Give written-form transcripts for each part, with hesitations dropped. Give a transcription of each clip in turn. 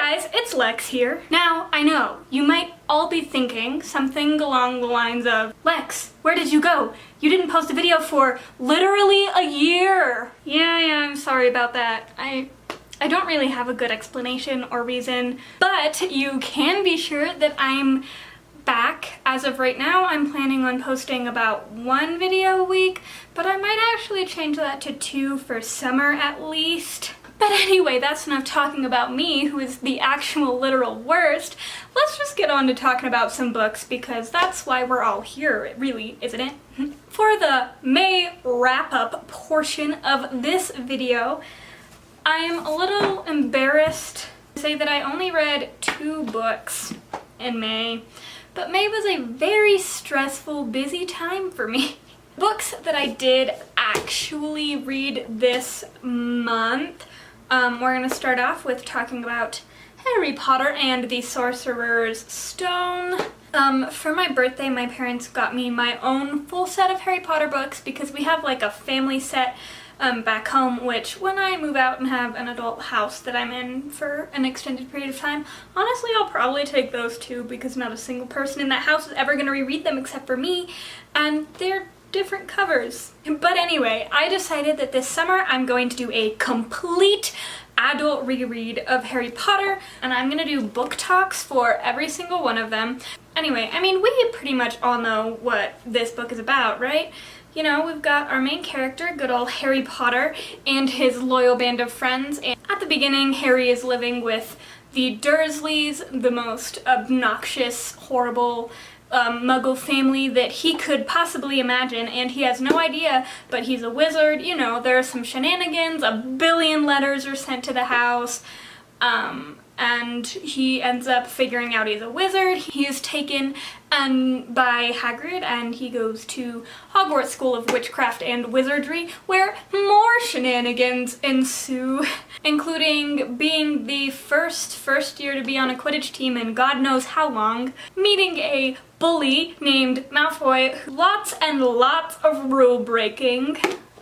guys, it's Lex here. Now, I know, you might all be thinking something along the lines of, Lex, where did you go? You didn't post a video for literally a year. Yeah, I'm sorry about that. I don't really have a good explanation or reason, but you can be sure that I'm back. As of right now, I'm planning on posting about 1 video a week, but I might actually change that to 2 for summer at least. But anyway, that's enough talking about me, who is the actual literal worst. Let's just get on to talking about some books, because that's why we're all here, really, isn't it? For the May wrap-up portion of this video, I'm a little embarrassed to say that I only read 2 books in May, but May was a very stressful, busy time for me. Books that I did actually read this month, we're gonna start off with talking about Harry Potter and the Sorcerer's Stone. For my birthday, my parents got me my own full set of Harry Potter books because we have like a family set back home, which when I move out and have an adult house that I'm in for an extended period of time, honestly I'll probably take those too, because not a single person in that house is ever going to reread them except for me, and they're different covers. But anyway, I decided that this summer I'm going to do a complete adult reread of Harry Potter, and I'm gonna do book talks for every single one of them. Anyway, I mean, we pretty much all know what this book is about, right? You know, we've got our main character, good old Harry Potter, and his loyal band of friends. And at the beginning, Harry is living with the Dursleys, the most obnoxious, horrible, muggle family that he could possibly imagine, and he has no idea, but he's a wizard. You know, there are some shenanigans, a billion letters are sent to the house, and he ends up figuring out he's a wizard. He is taken by Hagrid, and he goes to Hogwarts School of Witchcraft and Wizardry, where more shenanigans ensue, including being the first year to be on a Quidditch team in God knows how long, meeting a bully named Malfoy, lots and lots of rule breaking,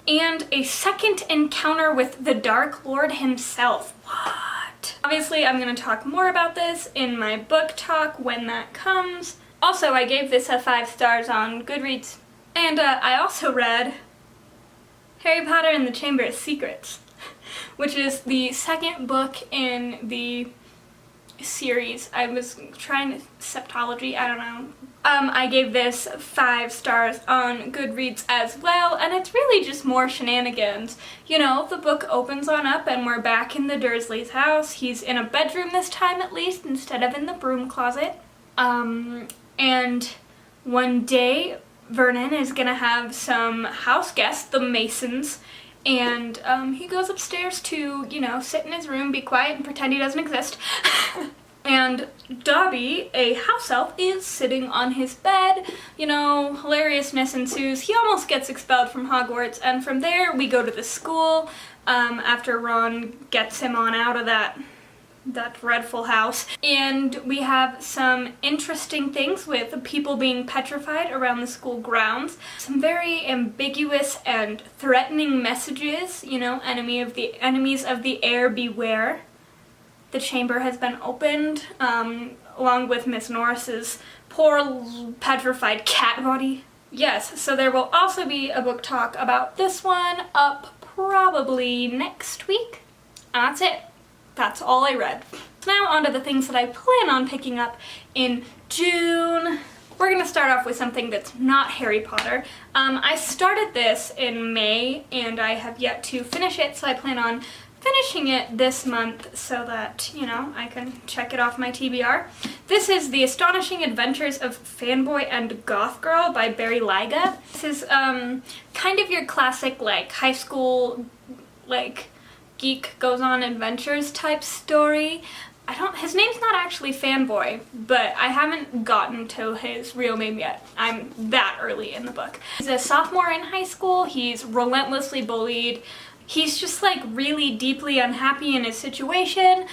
and a second encounter with the Dark Lord himself. What? Obviously, I'm going to talk more about this in my book talk when that comes. Also, I gave this a 5 stars on Goodreads. And I also read Harry Potter and the Chamber of Secrets, which is the second book in the series. I was trying septology, I don't know. I gave this 5 stars on Goodreads as well, and it's really just more shenanigans. You know, the book opens on up and we're back in the Dursleys' house. He's in a bedroom this time at least, instead of in the broom closet. And one day Vernon is gonna have some house guests, the Masons, and he goes upstairs to, you know, sit in his room, be quiet, and pretend he doesn't exist. And Dobby, a house elf, is sitting on his bed. You know, hilariousness ensues. He almost gets expelled from Hogwarts, and from there we go to the school after Ron gets him on out of that dreadful house. And we have some interesting things with people being petrified around the school grounds. Some very ambiguous and threatening messages, you know, enemies of the air beware. The chamber has been opened, along with Miss Norris's poor petrified cat body. Yes, so there will also be a book talk about this one up probably next week. And that's it. That's all I read. So now on to the things that I plan on picking up in June. We're gonna start off with something that's not Harry Potter. I started this in May and I have yet to finish it, so I plan on finishing it this month so that, you know, I can check it off my TBR. This is The Astonishing Adventures of Fanboy and Goth Girl by Barry Lyga. This is kind of your classic, like, high school, like, geek goes on adventures type story. His name's not actually Fanboy, but I haven't gotten to his real name yet. I'm that early in the book. He's a sophomore in high school. He's relentlessly bullied. He's just like really deeply unhappy in his situation.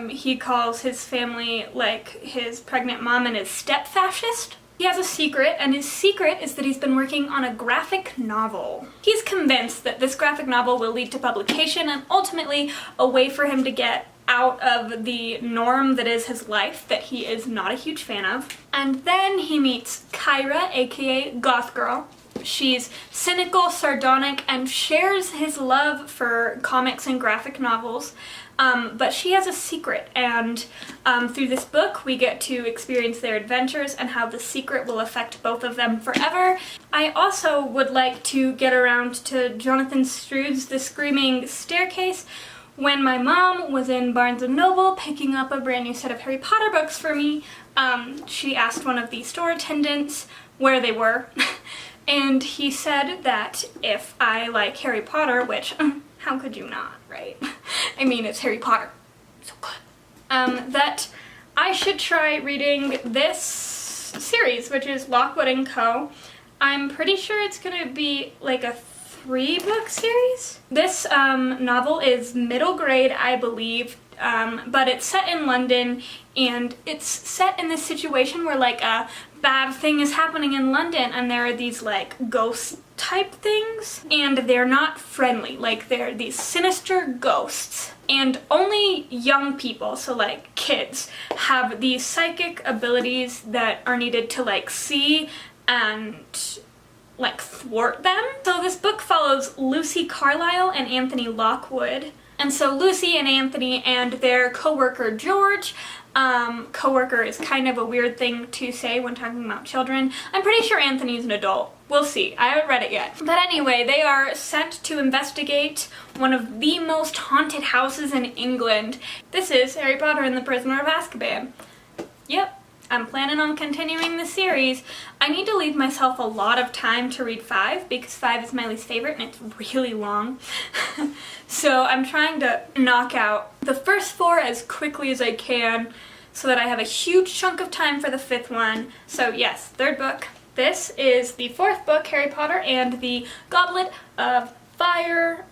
He calls his family, like his pregnant mom, and his step-fascist. He has a secret, and his secret is that he's been working on a graphic novel. He's convinced that this graphic novel will lead to publication and ultimately a way for him to get out of the norm that is his life that he is not a huge fan of. And then he meets Kyra, aka Goth Girl. She's cynical, sardonic, and shares his love for comics and graphic novels. But she has a secret, and through this book we get to experience their adventures and how the secret will affect both of them forever. I also would like to get around to Jonathan Stroud's The Screaming Staircase. When my mom was in Barnes & Noble picking up a brand new set of Harry Potter books for me, she asked one of the store attendants where they were, and he said that if I like Harry Potter, which, how could you not, right? I mean, it's Harry Potter. So good. That I should try reading this series, which is Lockwood & Co. I'm pretty sure it's gonna be like a 3-book series. This novel is middle grade, I believe, but it's set in London, and it's set in this situation where like a bad thing is happening in London, and there are these like ghost type things, and they're not friendly. Like, they're these sinister ghosts, and only young people, so like kids, have these psychic abilities that are needed to like see and like thwart them. So this book follows Lucy Carlyle and Anthony Lockwood. And so Lucy and Anthony and their co-worker George, co-worker is kind of a weird thing to say when talking about children. I'm pretty sure Anthony's an adult. We'll see. I haven't read it yet. But anyway, they are sent to investigate one of the most haunted houses in England. This is Harry Potter and the Prisoner of Azkaban. Yep. I'm planning on continuing the series. I need to leave myself a lot of time to read 5 because 5 is my least favorite and it's really long. So I'm trying to knock out the first 4 as quickly as I can so that I have a huge chunk of time for the 5th one. So yes, 3rd book. This is the 4th book, Harry Potter and the Goblet of Fire.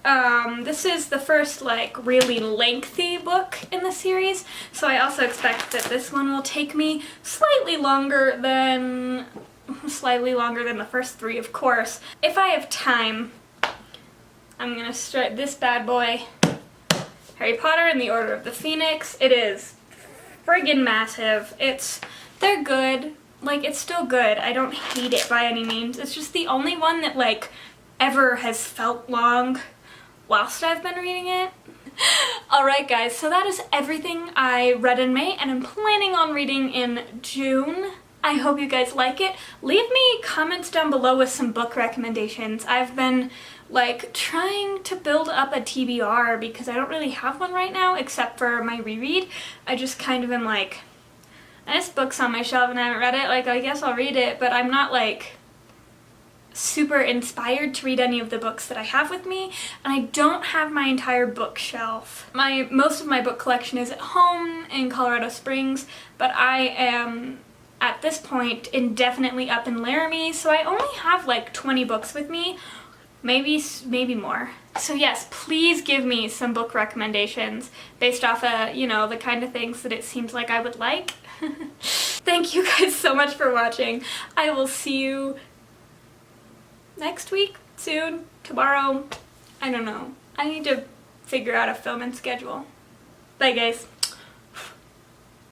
This is the first like really lengthy book in the series, so I also expect that this one will take me slightly longer than the first 3, of course. If I have time, I'm gonna start this bad boy, Harry Potter and the Order of the Phoenix. It is friggin' massive. They're good. Like, it's still good. I don't hate it by any means. It's just the only one that like ever has felt long whilst I've been reading it. Alright guys, so that is everything I read in May and I'm planning on reading in June. I hope you guys like it. Leave me comments down below with some book recommendations. I've been like trying to build up a TBR because I don't really have one right now except for my reread. I just kind of am like, this book's on my shelf and I haven't read it, like I guess I'll read it, but I'm not like super inspired to read any of the books that I have with me, and I don't have my entire bookshelf. Most of my book collection is at home in Colorado Springs, but I am at this point indefinitely up in Laramie, so I only have like 20 books with me, maybe more. So yes, please give me some book recommendations based off of, you know, the kind of things that it seems like I would like. Thank you guys so much for watching. I will see you next week, soon, tomorrow, I don't know. I need to figure out a filming schedule. Bye guys.